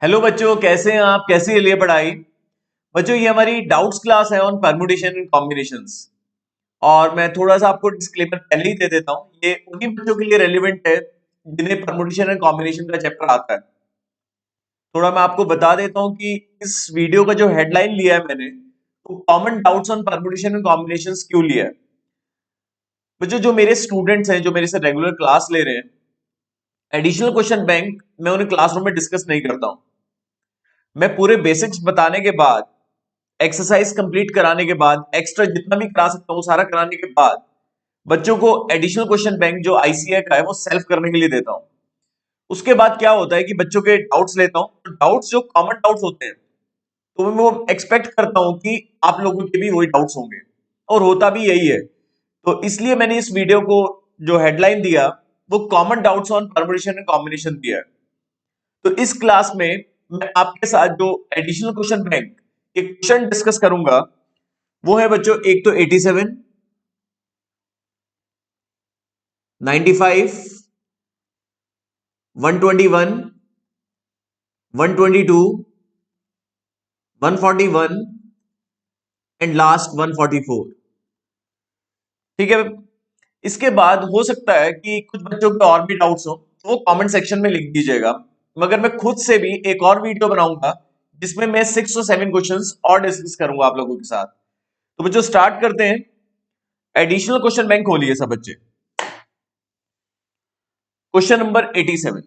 Hello बच्चों, कैसे हैं आप? कैसी है लिए पढ़ाई? बच्चों, ये हमारी डाउट्स क्लास है ऑन परमुटेशन एंड कॉम्बिनेशंस। और मैं थोड़ा सा आपको डिस्क्लेमर पहले ही दे देता हूँ, ये उन्हीं बच्चों के लिए रेलिवेंट है जिन्हें परमुटेशन एंड कॉम्बिनेशन का चैप्टर आता है। थोड़ा मैं आपको बता देता हूँ कि इस वीडियो का जो हेडलाइन लिया है मैंने, वो common doubts on permutation and combinations क्यों लिया है। बच्चों, जो मेरे स्टूडेंट्स हैं जो मेरे से रेगुलर क्लास ले रहे हैं, एडिशनल क्वेश्चन बैंक मैं उन्हें क्लासरूम में डिस्कस नहीं करता हूँ। मैं पूरे बेसिक्स बताने के बाद, एक्सरसाइज कंप्लीट कराने के बाद, एक्स्ट्रा जितना भी करा सकता हूँ सारा कराने के बाद बच्चों को एडिशनल क्वेश्चन बैंक जो आईसीए का है वो सेल्फ करने के लिए देता हूँ। उसके बाद क्या होता है कि बच्चों के डाउट्स लेता हूँ, तो डाउट्स जो कॉमन डाउट्स होते हैं तो मैं वो एक्सपेक्ट करता हूँ कि आप लोगों के भी वही डाउट्स होंगे, और होता भी यही है। तो इसलिए मैंने इस वीडियो को जो हेडलाइन दिया वो common doubts on permutation and combination दिया है। तो इस क्लास में मैं आपके साथ जो एडिशनल क्वेश्चन बैंक एक क्वेश्चन डिस्कस करूंगा वो है बच्चों, एक तो 87, 95, 121, 122, 141 एंड लास्ट 144। ठीक है। इसके बाद हो सकता है कि कुछ बच्चों के और भी डाउट्स हो, तो वो कमेंट सेक्शन में लिख दीजिएगा। मगर मैं खुद से भी एक और वीडियो बनाऊंगा जिसमें मैं 6 और 7 क्वेश्चंस और डिस्कस करूंगा आप लोगों के साथ। तो बच्चों, स्टार्ट करते हैं। एडिशनल क्वेश्चन बैंक खोलिए सब बच्चे। Question number 87।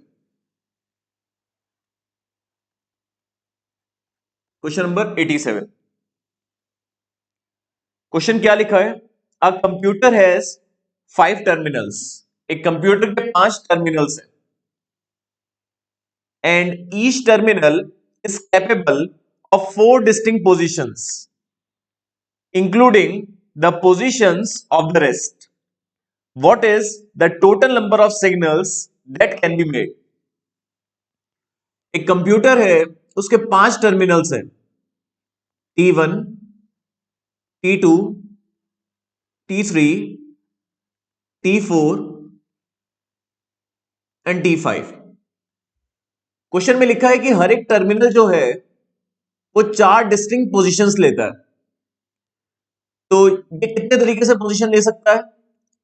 Question number 87। Question क्या लिखा है? A computer has 5 terminals. एक कंप्यूटर के 5 टर्मिनल्स हैं, and each terminal is capable of 4 distinct positions including the positions of the rest. What is the total number of signals that can be made? एक computer है, उसके 5 terminals हैं, T1, T2, T3, T4 and T5। Question में लिखा है कि हर एक terminal जो है वो 4 डिस्टिंक्ट पोजीशंस लेता है। तो ये कितने तरीके से पोजीशन ले सकता है?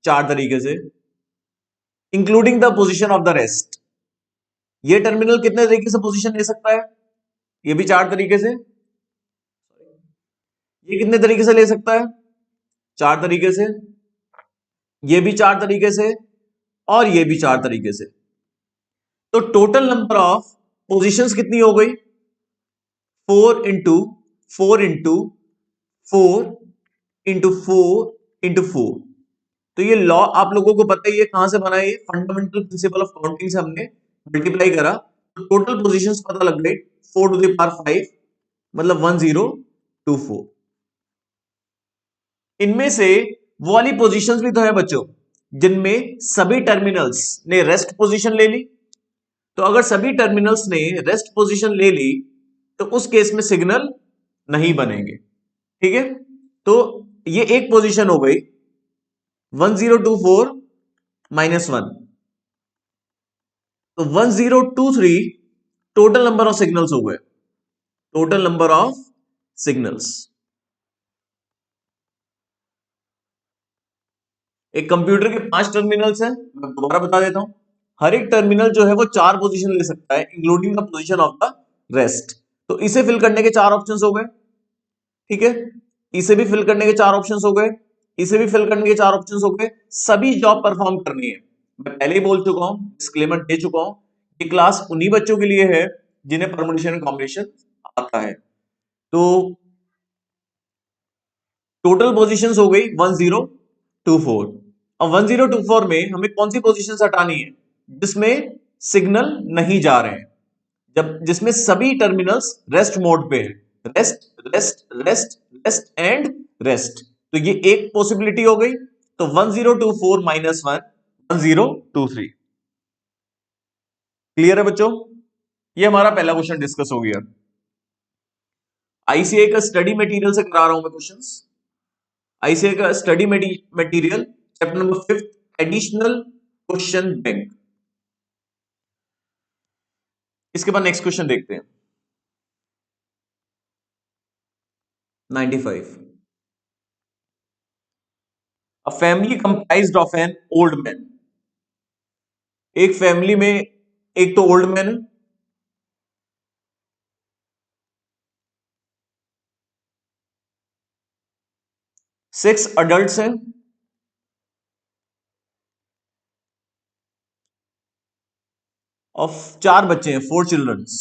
4 तरीके से, including the position of the rest. ये टर्मिनल कितने तरीके से पोजीशन ले सकता है? ये भी 4 तरीके से। ये कितने तरीके से ले सकता है? 4 तरीके से। ये भी 4 तरीके से, और ये भी 4 तरीके से। तो टोटल नंबर ऑफ पोजीशंस कितनी हो गई? 4 इंटू 4 इंटू 4 इंटू 4। तो ये लॉ आप लोगों को पता है, ये कहां से बना है? ये फंडामेंटल प्रिंसिपल ऑफ काउंटिंग से हमने मल्टीप्लाई करा तो टोटल पोजीशंस पता लग गई। 4 टू द पावर 5 मतलब 1024। इनमें से वो वाली पोजीशंस भी तो है बच्चों जिनमें सभी टर्मिनल्स ने रेस्ट पोजीशन ले ली। तो अगर सभी टर्मिनल्स ने रेस्ट पोजीशन ले ली तो उस केस में सिग्नल नहीं बनेंगे। ठीक है। तो ये एक पोजीशन हो गई 1024 -1। तो 1023 टोटल नंबर ऑफ सिग्नल्स हो गए। Total number of signals. एक कंप्यूटर के 5 टर्मिनल्स हैं, मैं दोबारा बता देता हूं। हर एक टर्मिनल जो है वो 4 पोजीशन ले सकता है, including the position of the rest. तो इसे फिल करने के 4 ऑप्शंस हो गए। ठीक है। इसे भी फिल करने के 4 ऑप्शंस हो गए। इसे भी फिल करने के 4 ऑप्शंस हो गए। सभी जॉब परफॉर्म करनी है। मैं पहले ही बोल चुका हूं, डिस्क्लेमर दे चुका हूं, कि क्लास उन्हीं बच्चों के लिए है जिन्हें परमुटेशन एंड कॉम्बिनेशन आता है। तो टोटल पोजीशंस हो गई 1024। अब 1024 में हमें कौन सी पोजीशंस हटानी है? जिसमें सिग्नल नहीं जा रहे हैं, जब जिसमें सभी टर्मिनल्स रेस्ट मोड पे है। Rest, rest, rest, rest and rest. तो ये एक पॉसिबिलिटी हो गई। तो 1024 -1 1023। क्लियर है बच्चों? ये हमारा पहला क्वेश्चन डिस्कस हो गया। आईसीआई का स्टडी मटेरियल से करा रहा हूं मैं क्वेश्चंस। आईसीआई का study material chapter number 5 additional question bank. इसके बाद नेक्स्ट क्वेश्चन देखते हैं। 95। A family comprised of an old man। एक फैमिली में एक तो ओल्ड मैन है, 6 adults हैं और 4 बच्चे हैं, 4 childrens.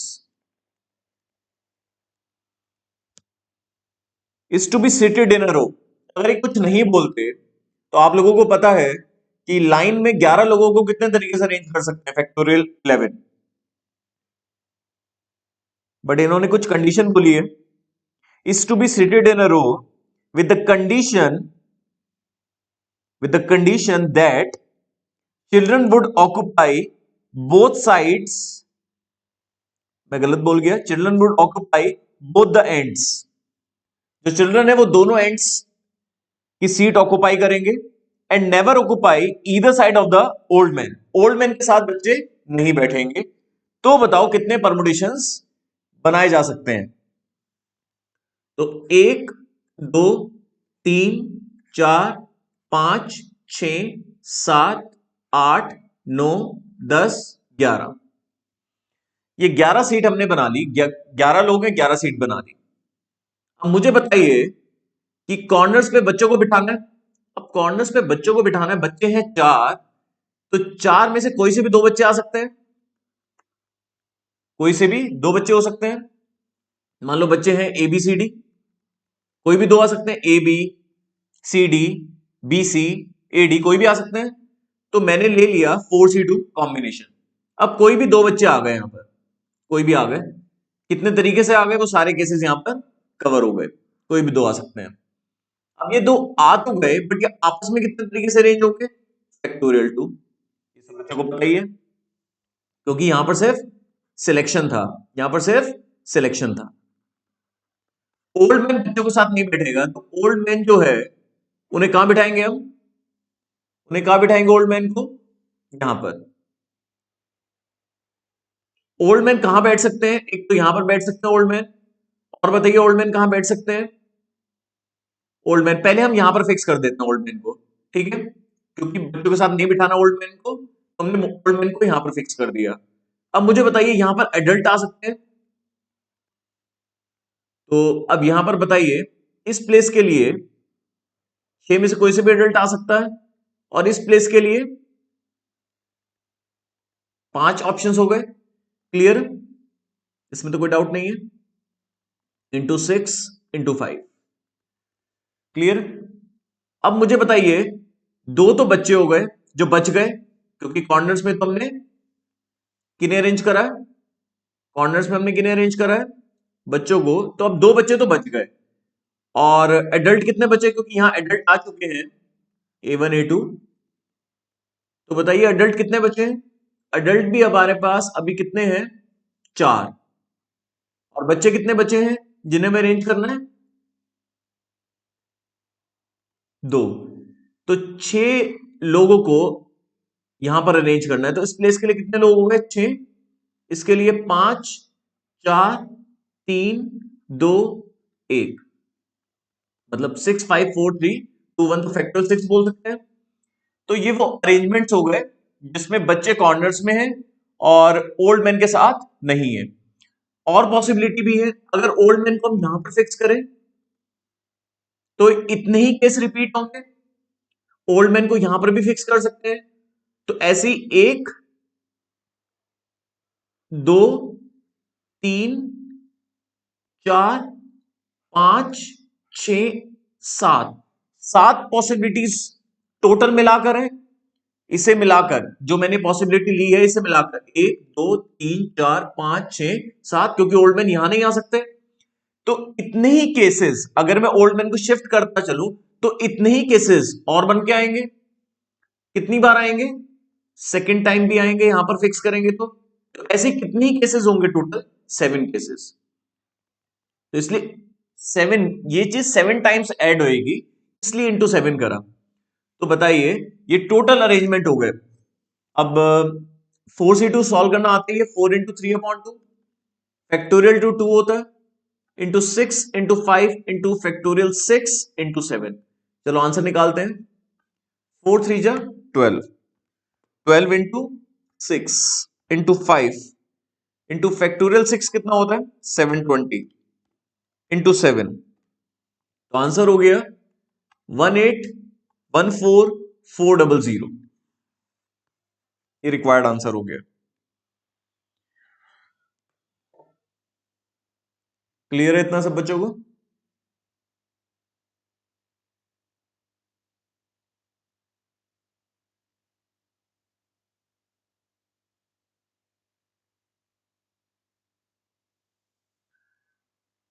Is to be seated in a row. अगर ये कुछ नहीं बोलते तो आप लोगों को पता है कि लाइन में 11 लोगों को कितने तरीके से अरेंज कर सकते हैं, फैक्टोरियल 11। बट इन्होंने कुछ कंडीशन बोली है, is to be seated in a row with the condition that children would occupy both sides। मैं गलत बोल गया, children would occupy both the ends। जो चिल्ड्रन है वो दोनों एंड्स की सीट ऑक्युपाई करेंगे and never occupy either side of the old man. Old man के साथ बच्चे नहीं बैठेंगे। तो बताओ कितने परमुटेशंस बनाए जा सकते हैं। तो 1 2 3 4 5 6 7 8 9 10 11। ये 11 सीट हमने बना ली, 11 लोग हैं, 11 सीट बना ली। अब मुझे बताइए कि कॉर्नर्स पे बच्चों को बिठाना है। अब कॉर्नर्स पे बच्चों को बिठाना है, बच्चे हैं 4, तो 4 में से कोई से भी 2 बच्चे आ सकते हैं, कोई से भी 2 बच्चे हो सकते हैं। मान लो बच्चे हैं ए बी सी डी, कोई भी 2 आ सकते हैं, A B C D B C A D, कोई भी आ सकते हैं। तो मैंने ले लिया 4C2 कॉम्बिनेशन। अब कोई भी 2 बच्चे आ गए, यहां पर कोई भी आ गए, कितने तरीके से आ गए वो सारे केसेस यहां पर कवर हो गए, कोई भी 2 आ सकते हैं। अब ये 2 आ तो गए, बट ये आपस में कितने तरीके से अरेंज हो गए, फैक्टोरियल 2। ये सब बच्चों को पता ही है, क्योंकि यहां पर सिर्फ सिलेक्शन था, यहां पर सिर्फ सिलेक्शन था। ओल्ड मैन बच्चों के साथ नहीं बैठेगा, तो ओल्ड मैन जो है उन्हें कहां बिठाएंगे हम, उन्हें कहां बिठाएंगे ओल्ड मैन को, यहां पर। ओल्ड मैन कहां बैठ सकते हैं, एक तो यहां पर बैठ सकते हैं ओल्ड मैन, और बताइए ओल्ड मैन कहां बैठ सकते हैं। ओल्ड मैन पहले हम यहां पर फिक्स कर देते हैं ओल्ड मैन को, ठीक है, क्योंकि बच्चों के साथ नहीं बिठाना ओल्ड मैन को, तो हमने ओल्ड मैन को यहां पर फिक्स कर दिया। अब मुझे बताइए यहां पर एडल्ट आ सकते हैं, तो अब यहां पर बताइए इस प्लेस के लिए 6 में से कोई से भी एडल्ट आ सकता है, और इस प्लेस के लिए 5 ऑप्शंस हो गए। क्लियर, इसमें तो कोई डाउट नहीं है, इंटू 6 इंटू 5। क्लियर। अब मुझे बताइए 2 तो बच्चे हो गए जो बच गए, क्योंकि कॉर्नर्स में तो हमने किन्हें अरेंज करा है, कॉर्नर्स में हमने किन्हें अरेंज करा है, बच्चों को। तो अब 2 बच्चे तो बच गए, और एडल्ट कितने बचे, क्योंकि यहां एडल्ट आ चुके हैं A1 A2। तो बताइए एडल्ट कितने बचे हैं, एडल्ट भी हमारे पास अभी कितने हैं, 4, और बच्चे कितने बचे हैं जिन्हें मैं अरेंज करना है, 2। तो 6 लोगों को यहां पर अरेंज करना है, तो इस प्लेस के लिए कितने लोग हो गए, 6, इसके लिए 5 4 3 2 1, मतलब 6 5 4 3 2 1, तो फैक्टर 6 बोल सकते हैं। तो ये वो अरेंजमेंट्स हो गए जिसमें बच्चे कॉर्नर्स में हैं और ओल्ड मैन के साथ नहीं है। और पॉसिबिलिटी भी है, अगर ओल्ड मैन को हम यहां पर फिक्स करें तो इतने ही केस रिपीट होंगे, ओल्ड मैन को यहां पर भी फिक्स कर सकते हैं। तो ऐसी 1 2 3 4 5 6 7 पॉसिबिलिटीज टोटल मिलाकर है। इसे मिलाकर जो मैंने पॉसिबिलिटी ली है, इसे मिलाकर 1 2 3 4 5 6 7, क्योंकि ओल्ड मैन यहां नहीं आ सकते। तो इतने ही केसेस अगर मैं ओल्ड मैन को शिफ्ट करता चलूं तो इतने ही केसेस और बन के आएंगे। कितनी बार आएंगे, सेकेंड टाइम भी आएंगे यहां पर फिक्स करेंगे तो ऐसे कितने ही केसेस होंगे, टोटल 7 केसेस। तो इसलिए 7, ये चीज 7 टाइम्स ऐड होएगी, इसलिए इंटू 7 करा। तो बताइए ये टोटल अरेंजमेंट हो गए। अब 4C2 सॉल्व करना आते ही 4 इंटू 3/2, फैक्टोरियल टू 2 होता है, into 6 into 5 into factorial 6 into 7। चलो आंसर निकालते हैं। 4 3 जा 12, 12 इंटू 6 इंटू 5 इंटू फैक्टोरियल 6 कितना होता है 720 इंटू 7। तो आंसर हो गया 1814400। ये रिक्वायर्ड आंसर हो गया। क्लियर है इतना सब बच्चों को?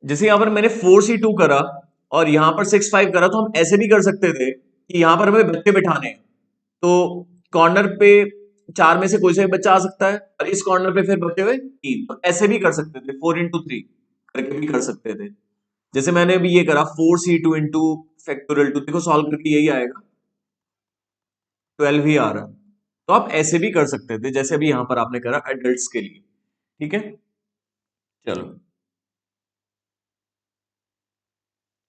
जैसे यहां पर मैंने 4C2 करा और यहां पर 6 5 करा, तो हम ऐसे भी कर सकते थे कि यहां पर हमें बच्चे बिठाने हैं, तो कॉर्नर पे 4 में से कोई सा भी बच्चा आ सकता है और इस कॉर्नर पे फिर बचे हुए 3, तो ऐसे भी कर सकते थे 4 इंटू 3 करके भी कर सकते थे। जैसे मैंने अभी ये करा 4C2 इंटू फैक्टोरियल 2, देखो सॉल्व करके यही आएगा 12 ही आ रहा है। तो आप ऐसे भी कर सकते थे जैसे अभी यहां पर आपने करा एडल्ट्स के लिए। ठीक है, चलो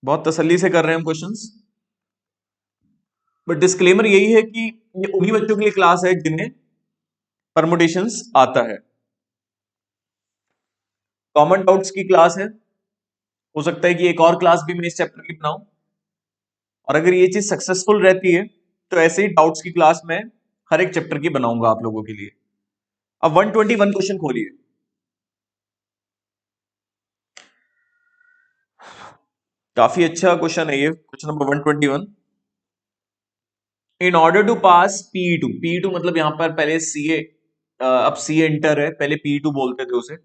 बहुत तसल्ली से कर रहे हैं हम क्वेश्चंस। बट डिस्क्लेमर यही है कि ये उन्हीं बच्चों के लिए क्लास है जिन्हें परमुटेशंस आता है। कॉमन डाउट्स की क्लास है, हो सकता है कि एक और क्लास भी मैं इस चैप्टर की बनाऊं, और अगर ये चीज सक्सेसफुल रहती है तो ऐसे ही डाउट्स की क्लास मैं हर एक चैप्टर की बनाऊंगा आप लोगों के लिए। अब 121 क्वेश्चन खोलिए। काफी अच्छा क्वेश्चन है ये, question number 121। In order to pass P E two, P E two मतलब यहां पर पहले सीए, अब सीए इंटर है, पहले पीई2 बोलते थे उसे।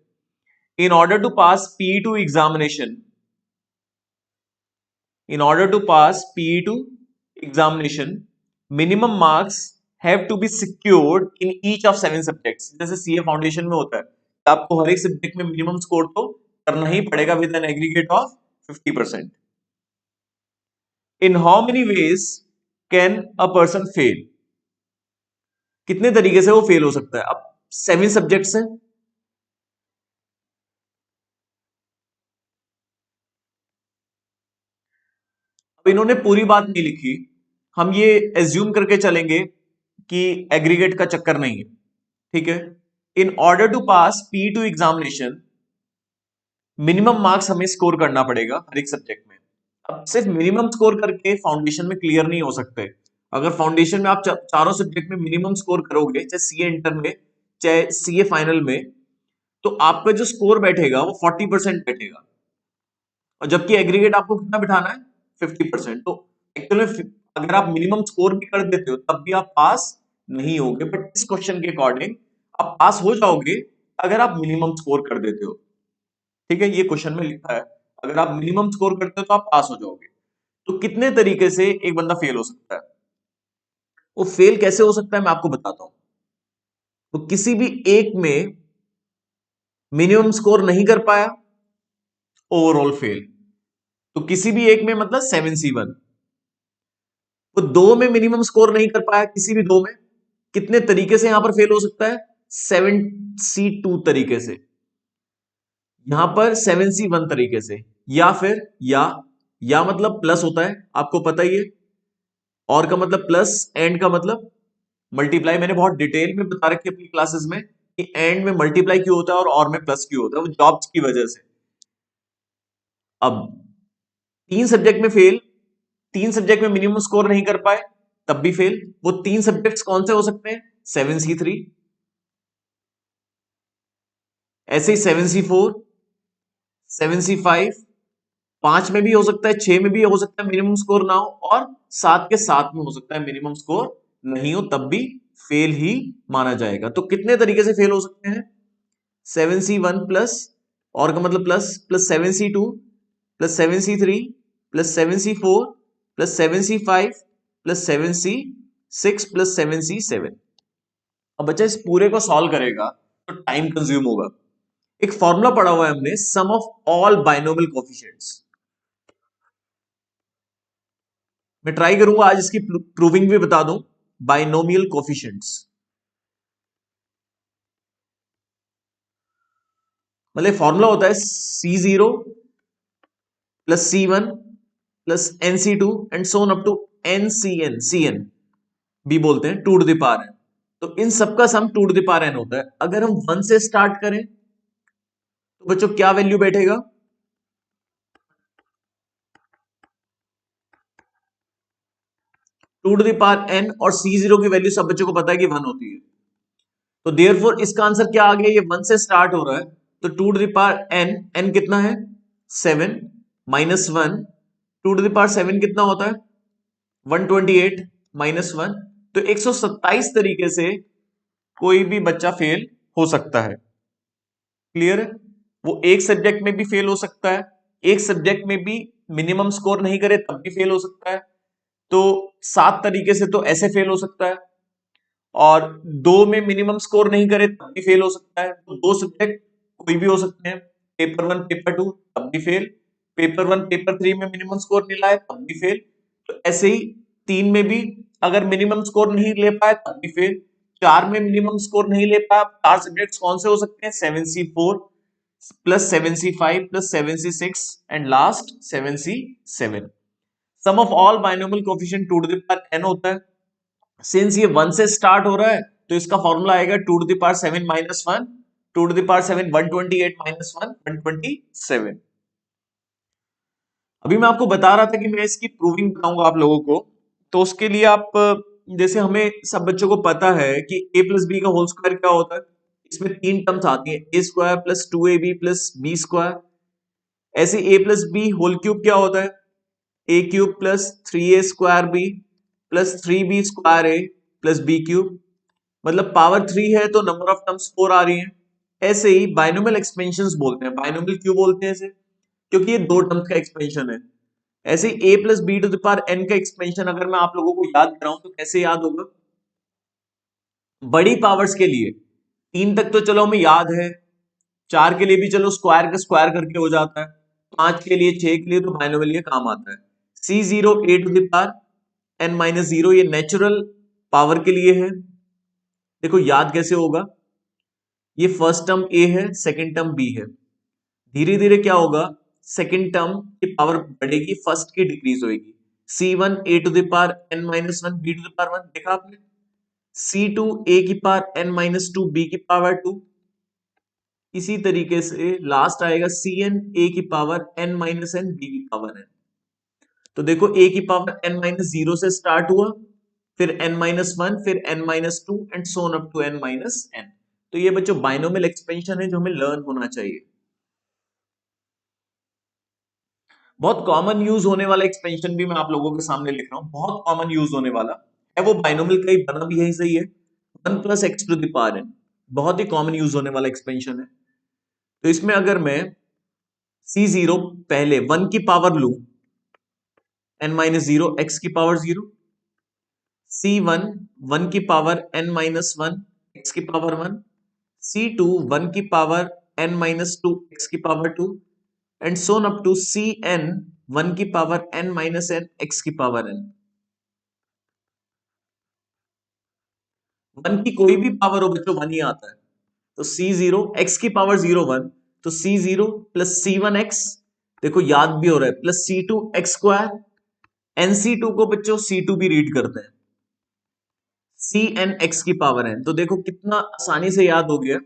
In order to pass P E two examination, in order to pass PE2 examination, minimum marks have to be secured in each of 7 subjects। जैसे सीए फाउंडेशन में होता है, आपको हर एक सब्जेक्ट में मिनिमम स्कोर तो करना ही पड़ेगा with an aggregate of 50%। In how many ways can a person fail, कितने तरीके से वो फेल हो सकता है। अब 7 सब्जेक्ट्स हैं, अब इन्होंने पूरी बात नहीं लिखी, हम ये एज्यूम करके चलेंगे कि एग्रीगेट का चक्कर नहीं है। ठीक है, in order to pass P2 examination minimum marks हमें स्कोर करना पड़ेगा हर एक सब्जेक्ट में। अब सिर्फ मिनिमम स्कोर करके फाउंडेशन में क्लियर नहीं हो सकते। अगर फाउंडेशन में आप चारों सब्जेक्ट में मिनिमम स्कोर करोगे, चाहे सीए इंटर में चाहे सीए फाइनल में, तो आपका जो स्कोर बैठेगा वो 40% बैठेगा, और जबकि एग्रीगेट आपको कितना बिठाना है 50%। तो एक्चुअली में अगर आप मिनिमम स्कोर भी कर देते हो तब भी आप पास नहीं होगे, बट इस क्वेश्चन के अकॉर्डिंग आप पास हो जाओगे अगर आप मिनिमम स्कोर कर देते हो। ठीक है, ये क्वेश्चन में लिखा है अगर आप मिनिमम स्कोर करते हो तो आप पास हो जाओगे। तो कितने तरीके से एक बंदा फेल हो सकता है, वो फेल कैसे हो सकता है मैं आपको बताता हूं। तो किसी भी एक में मिनिमम स्कोर नहीं कर पाया, ओवरऑल फेल। तो किसी भी एक में मतलब 7C1, वो दो में मिनिमम स्कोर नहीं कर पाया, किसी भी दो में, कितने तरीके से यहां पर फेल हो सकता है 7C2 तरीके से, यहां पर 7C1 तरीके से, या फिर या मतलब प्लस होता है आपको पता ही है, और का मतलब प्लस, एंड का मतलब मल्टीप्लाई। मैंने बहुत डिटेल में बता रखी है अपनी क्लासेस में कि एंड में मल्टीप्लाई क्यों होता है और में प्लस क्यों होता है, वो जॉब्स की वजह से। अब 3 सब्जेक्ट में फेल, 3 सब्जेक्ट में मिनिमम स्कोर नहीं कर पाए तब भी फेल। वो 3 सब्जेक्ट्स कौन से हो सकते हैं 7C3, ऐसे ही 7C4, 7C5, 5 में भी हो सकता है, 6 में भी हो सकता है मिनिमम स्कोर ना हो, और 7 के साथ में हो सकता है मिनिमम स्कोर नहीं हो, तब भी फेल ही माना जाएगा। तो कितने तरीके से फेल हो सकते हैं 7C1 प्लस, और का मतलब plus, plus 7C2 plus 7C3 plus 7C4 plus 7C5 plus 7C6 plus 7C7। अब बच्चा इस पूरे को सॉल्व करेगा तो टाइम कंज्यूम होगा। एक फॉर्मूला पढ़ा हुआ है हमने, सम ऑफ ऑल बाइनोमियल कोफिशिएंट्स। मैं ट्राई करूंगा आज इसकी प्रूविंग भी बता दूं, बाइनोमियल कोफिशिएंट्स मतलब फॉर्मूला होता है C0 plus C1 plus NC2 and so on up to CN भी बोलते हैं, two to the power n। तो इन सबका sum two to the power n होता है। अगर हम 1 से स्टार्ट करें तो बच्चों क्या वैल्यू बैठेगा? Two to the power n, और C0 की वैल्यू सब बच्चों को पता है कि 1 होती है। तो देयरफॉर इसका आंसर क्या आ गया? ये 1 से स्टार्ट हो रहा है, तो two to the power n, n कितना है? 7 minus 1, to to the power 7 कितना होता है? 128 माइनस 1। तो 127 तरीके से कोई भी बच्चा फेल हो सकता है। क्लियर है? वो एक सब्जेक्ट में भी फेल हो सकता है, एक सब्जेक्ट में भी मिनिमम स्कोर नहीं करे तब भी फेल हो सकता है। तो 7 तरीके से तो ऐसे फेल हो सकता है, और 2 में मिनिमम स्कोर नहीं करे तब भी फेल हो सकता है। तो 2 सब्जेक्ट कोई भी हो सकते हैं, पेपर 1 पेपर 2 तब भी फेल, पेपर 1 पेपर 3 में मिनिमम स्कोर नहीं लाए तब भी फेल। तो ऐसे ही 3 में भी अगर मिनिमम स्कोर नहीं ले पाए तब भी फेल, 4 में मिनिमम स्कोर नहीं ले पाए। 4 सब्जेक्ट्स कौन से हो सकते हैं? 7C4 plus 7C5 plus 7C6 and last 7C7। Sum of all binomial coefficient two to the power n होता है। सिंस ये 1 से स्टार्ट हो रहा है तो इसका फॉर्मूला आएगा two to the power 7 minus 1, to to the power 7 128 minus 1 127। अभी मैं आपको बता रहा था कि मैं इसकी प्रूविंग बताऊंगा आप लोगों को। तो उसके लिए आप, जैसे हमें सब बच्चों को पता है कि a प्लस बी का होल स्क्वायर क्या होता है, इसमें 3 टर्म्स आती हैं, A square plus 2ab plus B square. ऐसे a plus B whole cube क्या होता है? A cube plus 3a square B plus 3b square A plus B cube. मतलब पावर 3 है तो नंबर ऑफ टर्म्स 4 आ रही हैं। ऐसे ही बाइनोमियल एक्सपेंशंस बोलते हैं। बाइनोमियल क्यों बोलते हैं इसे? क्योंकि ये 2 टर्म्स का एक्सपेंशन है। ऐसे ही a plus B to the power n का एक्सपेंशन अगर मैं आप लोगों को याद कराऊं तो कैसे याद होगा? बड़ी पावर्स के लिए 3 तक तो चलो हमें याद है, 4 के लिए भी चलो स्क्वायर का स्क्वायर करके हो जाता है, 5 के लिए, 6 के लिए तो बाइनोमियल ये काम आता है। C0 a to the power n minus 0 ये नेचुरल पावर के लिए है। देखो याद कैसे होगा? ये फर्स्ट टर्म a है, सेकंड टर्म b है। धीरे धीरे क्या होगा? सेकंड टर्म की पावर बढ़ेगी, फर्स्ट की डिक्रीज होगी। C1 a to the power n minus 1 b to the power 1, देखा आपने? C2 a की पावर n माइनस 2 b की पावर 2। इसी तरीके से लास्ट आएगा Cn a की power n minus n b की पावर n। तो देखो a की पावर n माइनस 0 से स्टार्ट हुआ, फिर n माइनस 1, फिर n minus 2 and so on up to n minus n। तो ये बच्चों बाइनोमियल एक्सपेंशन है जो हमें लर्न होना चाहिए। बहुत कॉमन यूज होने वाला एक्सपेंशन भी मैं आप लोगों के सामने लिख रहा हूं, बहुत कॉमन यूज होने वाला है। वो बाइनोमियल का ही बना भी यही सही है, 1 plus x to the power n। बहुत ही कॉमन यूज होने वाला एक्सपेंशन है। तो इसमें अगर मैं C0 पहले 1 की पावर लू, n माइनस 0 एक्स की पावर 0, C1 1 की पावर n माइनस 1 एक्स की पावर 1, C2 1 की पावर n माइनस 2 एक्स की power 2 and so on up to Cn 1 की power n minus n X की पावर n। 1 की कोई भी पावर हो बच्चों 1 ही आता है। तो C0 x की पावर 0 1, तो C0 प्लस C1 x, देखो याद भी हो रहा है, plus C2 x square. NC2 को बच्चों C2 भी रीड करते हैं, Cn x की पावर n। तो देखो कितना आसानी से याद हो गया।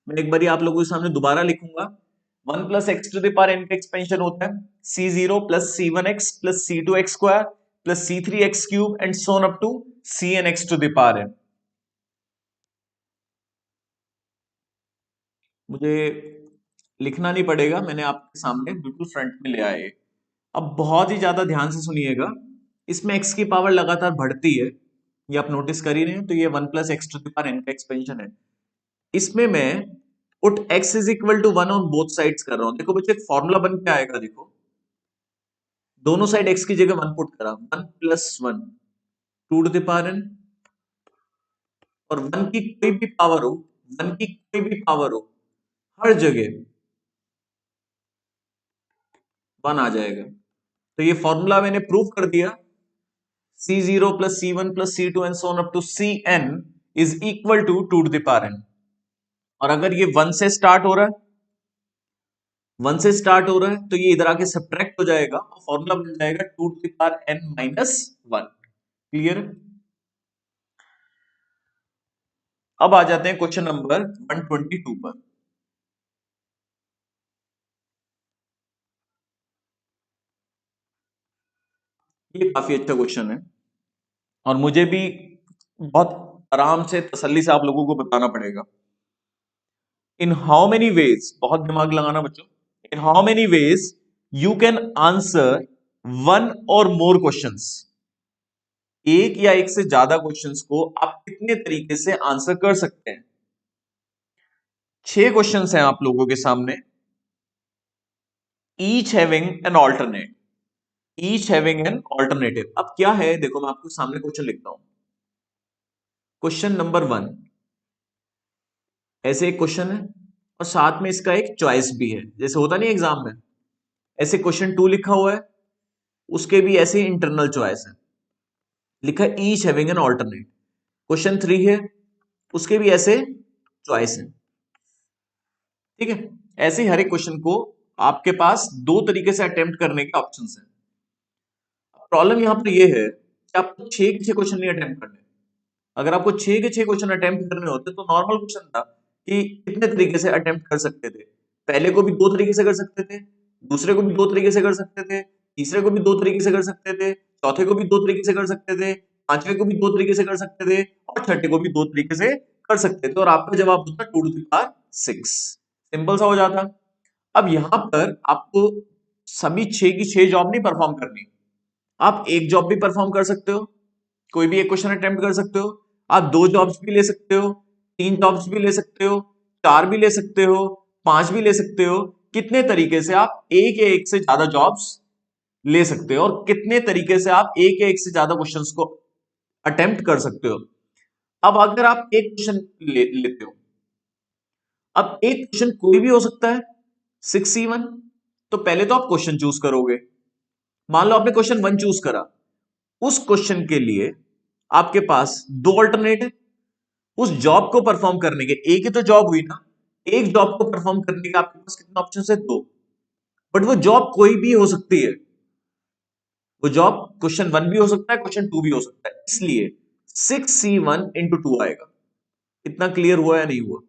मैं एक बार आप लोगों के सामने दोबारा लिखूंगा। 1 plus x to the power n का एक्सपेंशन होता है C0 plus C1 x plus C2 x square plus C3 x cube and so on up to Cn x to the power n। मुझे लिखना नहीं पड़ेगा, मैंने आपके सामने बिल्कुल फ्रंट में ले आए। अब बहुत ही ज्यादा ध्यान से सुनिएगा, इसमें x की पावर लगातार बढ़ती है, ये आप नोटिस कर ही रहे हैं। तो ये 1 plus x to the power n का एक्सपेंशन है। इसमें मैं put x is equal to 1 on both sides कर रहा हूं। देखो बच्चे एक फॉर्मूला बन के आएगा, देखो दोनों साइड x की जगह 1 पुट करा, 1 plus 1 to to the power n, और 1 की कोई भी पावर हो, 1 की कोई भी पावर हो, हर जगह 1 आ जाएगा। तो ये फॉर्मूला मैंने प्रूव कर दिया, C0 plus C1 plus C2 and so on up to Cn is equal to to the power n। और अगर ये 1 से स्टार्ट हो रहा है 1 से स्टार्ट हो रहा है तो ये इधर आके सब्ट्रैक्ट हो जाएगा और फॉर्मूला बन जाएगा 2 to the power n minus 1। Clear? अब आ जाते हैं क्वेश्चन नंबर 122 पर। ये काफी अच्छा क्वेश्चन है और मुझे भी बहुत आराम से तसल्ली से आप लोगों को बताना पड़ेगा। इन हाउ मेनी वेज, बहुत दिमाग लगाना बच्चों, in how many ways you can answer one और मोर क्वेश्चंस, एक या एक से ज्यादा क्वेश्चंस को आप कितने तरीके से आंसर कर सकते हैं। 6 क्वेश्चंस हैं आप लोगों के सामने, each having an alternate, each having an alternative. अब क्या है, देखो मैं आपको सामने क्वेश्चन लिखता हूं। क्वेश्चन नंबर 1, ऐसे एक क्वेश्चन है और साथ में इसका एक चॉइस भी है, जैसे होता नहीं एग्जाम में। ऐसे क्वेश्चन 2 लिखा हुआ है, उसके भी ऐसे इंटरनल चॉइस है, लिखा है each having an alternate. Question 3 है, उसके भी ऐसे चॉइस है। ठीक है, ऐसे ही हर एक क्वेश्चन को आपके पास दो तरीके से अटेम्प्ट करने के ऑप्शंस हैं। प्रॉब्लम यहां पर यह है कि आपको 6 के 6 क्वेश्चन नहीं अटेम्प्ट करने। अगर आपको 6 के 6 क्वेश्चन अटेम्प्ट करने होते तो नॉर्मल क्वेश्चन था कि कितने तरीके से अटेम्प्ट कर सकते थे। पहले को भी 2 तरीके से कर सकते थे, दूसरे को भी 2 तरीके से कर सकते थे, तीसरे को भी 2 तरीके से कर सकते थे, चौथे को भी 2 तरीके से कर सकते थे, पांचवे को भी 2 तरीके से कर सकते थे और छठे को भी 2 तरीके से कर सकते थे और आपका जवाब होता 2 टू द पावर 6। सिंपल सा हो जाता। अब यहां पर आपको सभी 6 की 6 जॉब नहीं परफॉर्म करनी, आप एक जॉब भी परफॉर्म कर सकते हो, कोई भी एक क्वेश्चन अटेम्प्ट कर सकते हो। आप 2 जॉब्स भी ले सकते हो, 3 जॉब्स भी ले सकते हो, 4 भी ले सकते हो, 5 भी ले सकते हो। कितने तरीके से आप एक या एक से ज्यादा जॉब्स ले सकते हो और कितने तरीके से आप एक या एक से ज्यादा क्वेश्चंस को अटेम्प्ट कर सकते हो। अब अगर आप एक क्वेश्चन लेते हो, अब एक क्वेश्चन कोई भी हो सकता है 6C1, तो पहले तो आप क्वेश्चन चूज करोगे। मान लो आपने क्वेश्चन 1 चूज करा, उस क्वेश्चन के लिए आपके पास 2 अल्टरनेट है। उस जॉब को परफॉर्म करने के, एक ही तो जॉब हुई ना, एक जॉब को परफॉर्म करने के आपके पास कितने ऑप्शन है? 2। बट वो जॉब कोई भी हो सकती है, वो जॉब क्वेश्चन 1 भी हो सकता है, क्वेश्चन 2 भी हो सकता है, इसलिए 6C1 into 2 आएगा। इतना क्लियर हुआ या नहीं हुआ?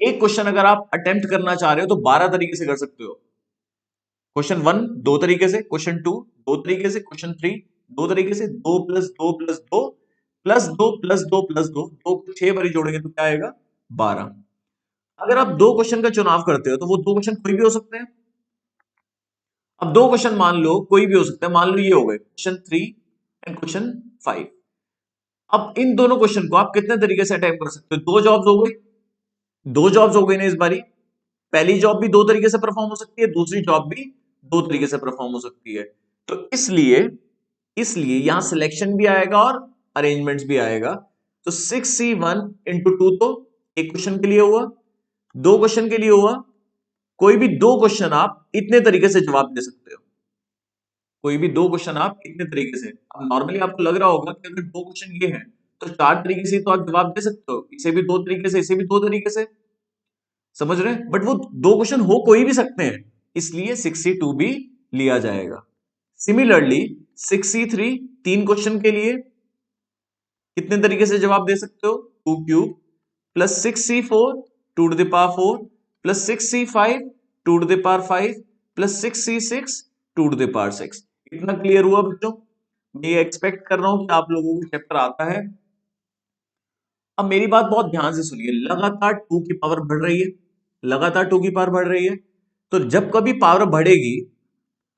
एक क्वेश्चन अगर आप अटेम्प्ट करना चाह रहे हो तो 12 तरीके से कर सकते हो। क्वेश्चन 1 2 तरीके से, क्वेश्चन 2 2 तरीके से, क्वेश्चन 3 2 तरीके से, 2 plus 2 plus 2 plus 2 plus 2 plus 2, 2 को 6 बारी जोड़ेंगे तो क्या आएगा? 12। अगर आप 2 क्वेश्चन का चुनाव करते हो तो वो 2 क्वेश्चन कोई भी हो सकते हैं। अब 2 क्वेश्चन मान लो कोई भी हो सकता है, मान लो ये हो गए क्वेश्चन 3 एंड क्वेश्चन 5। अब इन दोनों क्वेश्चन को आप कितने तरीके से अटेम्प्ट कर सकते हो? 2 जॉब्स हो गई, 2 जॉब्स हो गई ना इस बारी। पहली जॉब भी 2 तरीके से परफॉर्म हो सकती है, दूसरी जॉब भी 2 तरीके से परफॉर्म हो सकती है। तो इसलिए इसलिए यहां सिलेक्शन भी आएगा और अरेंजमेंट्स भी आएगा। तो 6C1 into 2 तो एक क्वेश्चन के लिए हुआ, 2 क्वेश्चन के लिए हुआ। कोई भी 2 क्वेश्चन आप इतने तरीके से जवाब दे सकते हो, कोई भी 2 क्वेश्चन आप इतने तरीके से। अब नॉर्मली आपको लग रहा होगा कि अगर 2 क्वेश्चन ये हैं तो 4 तरीके से तो आप जवाब दे सकते हो, इसे भी 2 तरीके से, इसे भी 2 तरीके से, समझ रहे हैं? बट वो 2 क्वेश्चन हो कोई भी सकते हैं, इसलिए 6C2 भी लिया जाएगा। सिमिलरली 6C3 3 क्वेश्चन के लिए कितने तरीके से जवाब दे सकते हो? 2 cube plus 6C4 2 to the power 4 plus 6C5 2 to the power 5 plus 6C6 2 to the power 6। इतना क्लियर हुआ बच्चों? मैं ये एक्सपेक्ट कर रहा हूं कि आप लोगों को चैप्टर आता है। अब मेरी बात बहुत ध्यान से सुनिए, लगातार 2 की पावर बढ़ रही है, लगातार 2 की पावर बढ़ रही है। तो जब कभी पावर बढ़ेगी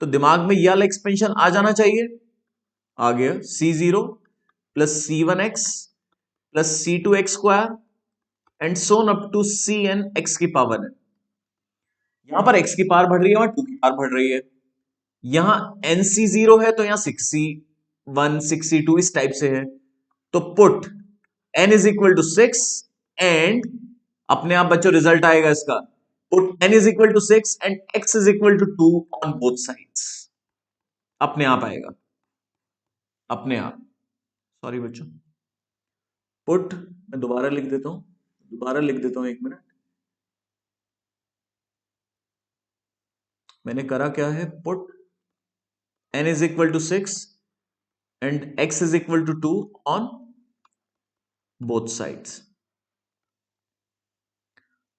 तो दिमाग में यह वाला एक्सपेंशन आ जाना चाहिए। आ गया C0 plus C1x plus C2x² and so on up to Cn x की पावर है। यहां पर x की पावर बढ़ रही है, वहां 2 की पावर बढ़ रही है। यहां NC0 है तो यहां 6C1 6C2 इस टाइप से है। तो put n is equal to 6 and, अपने आप बच्चों रिजल्ट आएगा इसका, put n is equal to 6 and x is equal to 2 on both sides. अपने आप आएगा, अपने आप। सॉरी बच्चों, पुट, मैं दोबारा लिख देता हूं, दोबारा लिख देता हूं, 1 मिनट। मैंने करा क्या है, put n is equal to 6 and x is equal to 2 on both sides.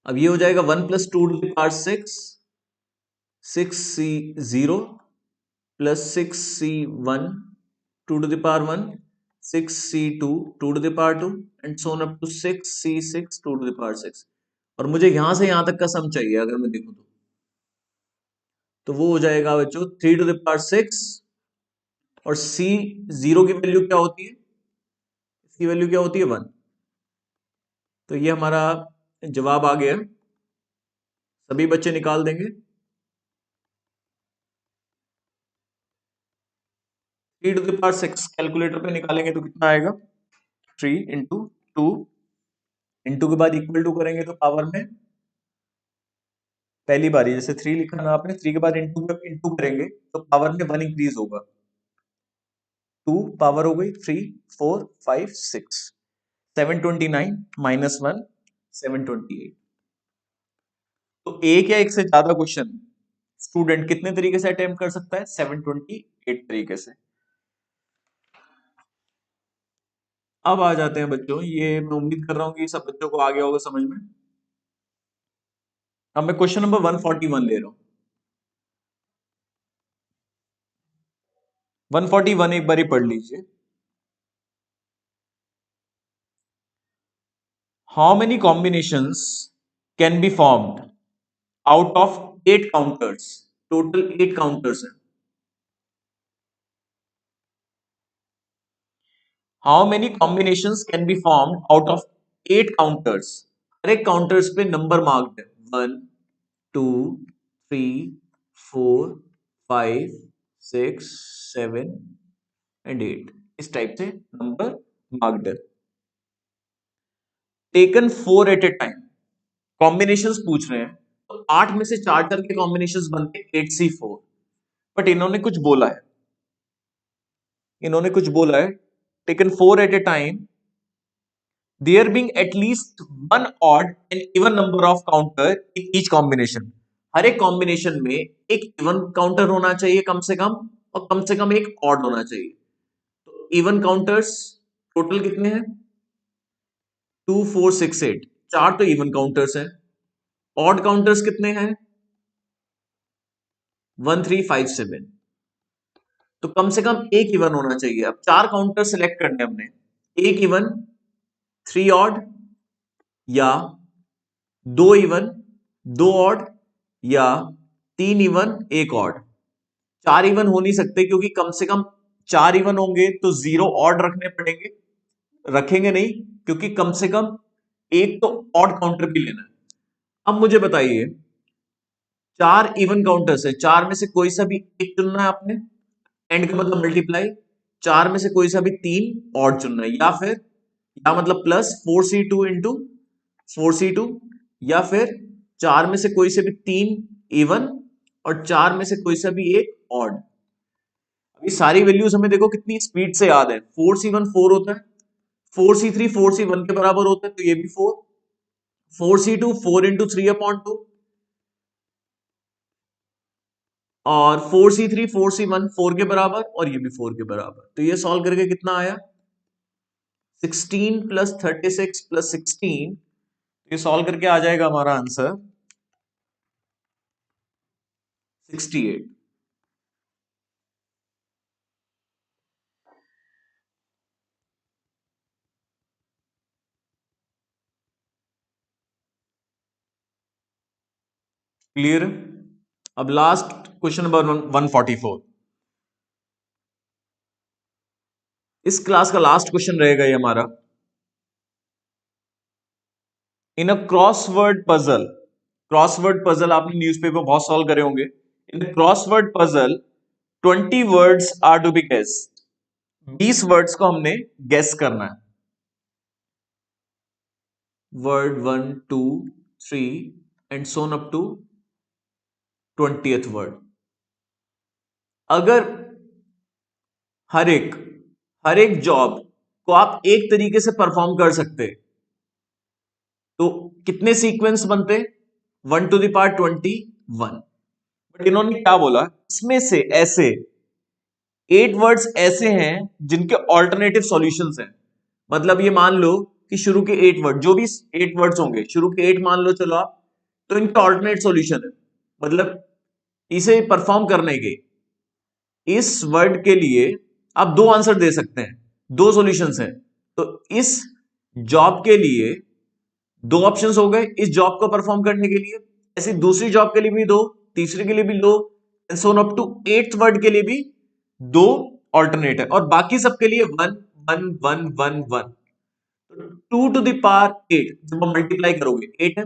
अब ये हो जाएगा 1 plus 2 to the power 6c0 plus 6c1 2 to the power 1, 6c2 2 to the power 2 and so on up to 6c6 2 to the power 6। और मुझे यहां से यहां तक का सम चाहिए, अगर मैं देखूं तो वो हो जाएगा बच्चों 3 to the power 6 और c0 की वैल्यू क्या होती है, इसकी वैल्यू क्या होती है 1। तो ये हमारा जवाब आ गया, सभी बच्चे निकाल देंगे। 3 to the power 6 कैलकुलेटर पे निकालेंगे तो कितना आएगा, 3 इंटू 2 इंटू के बाद इक्वल टू करेंगे तो पावर में पहली बारी जैसे 3 लिखा ना आपने, 3 के बाद इंटू करेंगे तो पावर में 1 इंक्रीज होगा, 2 पावर हो गई 3 4 5 6 729 माइनस 1 728। तो एक या एक से ज्यादा क्वेश्चन स्टूडेंट कितने तरीके से अटेम्प्ट कर सकता है, 728 तरीके से। अब आ जाते हैं बच्चों, ये मैं उम्मीद कर रहा हूं कि सब बच्चों को आ गया होगा समझ में। अब मैं क्वेश्चन नंबर 141 ले रहा हूं। 141 एक बार ही पढ़ लीजिए। How many combinations can be formed out of 8 counters? Total 8 counters हैं। How many combinations can be formed out of 8 counters? हर एक काउंटर्स पे नंबर मार्क्ड है, 1 2 3 4 5 6 7 एंड 8, इस टाइप से नंबर मार्क्ड है। Taken 4 at a time, combinations पूछ रहे हैं तो 8 में से 4 के कॉम्बिनेशंस बनते 8c4, बट इन्होंने कुछ बोला है taken 4 at a time there being at least one odd and even number of counter in each combination. हर एक कॉम्बिनेशन में एक इवन काउंटर होना चाहिए कम से कम, और कम से कम एक ऑड होना चाहिए। तो इवन काउंटर्स टोटल कितने हैं, 2 4 6 8, 4 तो इवन काउंटर्स हैं। ऑड काउंटर्स कितने हैं, 1 3 5 7, तो कम से कम एक इवन होना चाहिए। अब 4 काउंटर सिलेक्ट करने हमने, एक इवन 3 ऑड या 2 इवन 2 ऑड या 3 इवन 1 ऑड। 4 इवन हो नहीं सकते क्योंकि कम से कम 4 इवन होंगे तो 0 ऑड रखने पड़ेंगे, रखेंगे नहीं क्योंकि कम से कम एक तो ऑड काउंटर भी लेना है। अब मुझे बताइए 4 इवन काउंटर्स है, 4 में से कोई सा भी एक चुनना है आपने, एंड का मतलब मल्टीप्लाई, 4 में से कोई सा भी 3 ऑड चुनना है, या मतलब प्लस 4c2 इंटू 4c2, या फिर 4 में से कोई से भी 3 इवन और 4 में से कोई सा भी एक ऑड। अभी सारी वैल्यूज हमें देखो कितनी स्पीड से याद है, 4c1 4 होता है, 4c3 4c1 के बराबर होता है तो ये भी 4, 4c2 4 इंटू 3/2 और 4c3 4c1 4 के बराबर और ये भी 4 के बराबर। तो ये सॉल्व करके कितना आया, 16 प्लस 36 प्लस 16, ये सॉल्व करके आ जाएगा हमारा आंसर 68। क्लियर। अब लास्ट क्वेश्चन नंबर 144, इस क्लास का लास्ट क्वेश्चन रहेगा ये हमारा। इन अ क्रॉसवर्ड पजल आपने न्यूज़पेपर बहुत सॉल्व करे होंगे। In a crossword puzzle 20 words are to be guessed, 20 words को हमने गेस करना है, word 1 2 3 and so on up to 20th word. अगर हर एक जॉब को आप एक तरीके से परफॉर्म कर सकते तो कितने सीक्वेंस बनते, 1 to the power 21। बट इन्होंने क्या बोला, इसमें से ऐसे 8 वर्ड्स ऐसे हैं जिनके ऑल्टरनेटिव सॉल्यूशंस हैं। मतलब ये मान लो कि शुरू के 8 वर्ड, जो भी 8 वर्ड्स होंगे, शुरू के 8 मान लो चलो आप, तो इनका ऑल्टरनेट सॉल्यूशन है। मतलब इसे परफॉर्म करने के, इस वर्ड के लिए आप दो आंसर दे सकते हैं, दो सॉल्यूशंस हैं। तो इस जॉब के लिए दो ऑप्शंस हो गए, इस जॉब को परफॉर्म करने के लिए, ऐसी दूसरी जॉब के लिए भी दो, तीसरे के लिए भी दो, and so on up to 8th word के लिए भी दो ऑल्टरनेट है, और बाकी सबके लिए one one one one one. 2 to the power 8 जब आप मल्टीप्लाई करोगे 8 है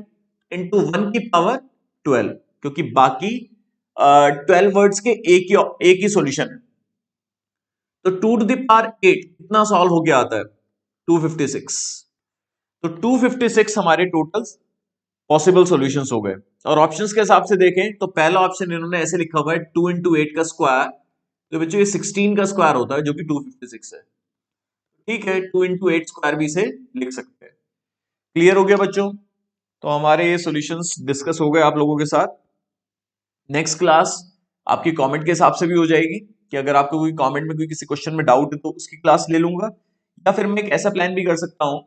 इंटू 1 की पावर 12, क्योंकि बाकी 12 वर्ड्स के एक ही सॉल्यूशन है। तो 2 to the power 8 कितना सॉल्व हो गया आता है, 256। तो 256 हमारे टोटल पॉसिबल सॉल्यूशंस हो गए। और ऑप्शंस के हिसाब से देखें तो पहला ऑप्शन इन्होंने ऐसे लिखा हुआ है 2 into 8 का स्क्वायर, तो बच्चों ये 16 का स्क्वायर होता है जो कि 256 है। ठीक है, 2 into 8 स्क्वायर भी इसे लिख सकते हैं। क्लियर हो गया बच्चों? तो हमारे ये सॉल्यूशंस डिस्कस हो गए आप लोगों के साथ। नेक्स्ट क्लास आपकी कमेंट के हिसाब से भी हो जाएगी कि अगर आपको कोई कमेंट में कोई किसी क्वेश्चन में डाउट है तो उसकी क्लास ले लूंगा, या फिर मैं एक ऐसा प्लान भी कर सकता हूं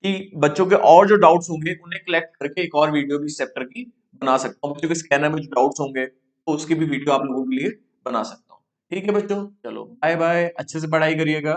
कि बच्चों के और जो डाउट्स होंगे उन्हें कलेक्ट करके एक और वीडियो भी इस चैप्टर की बना सकता हूँ। बच्चों के स्कैनर में जो डाउट्स होंगे तो उसकी भी वीडियो आप लोगों के लिए बना सकता हूँ। ठीक है बच्चों, चलो बाय बाय, अच्छे से पढ़ाई करिएगा।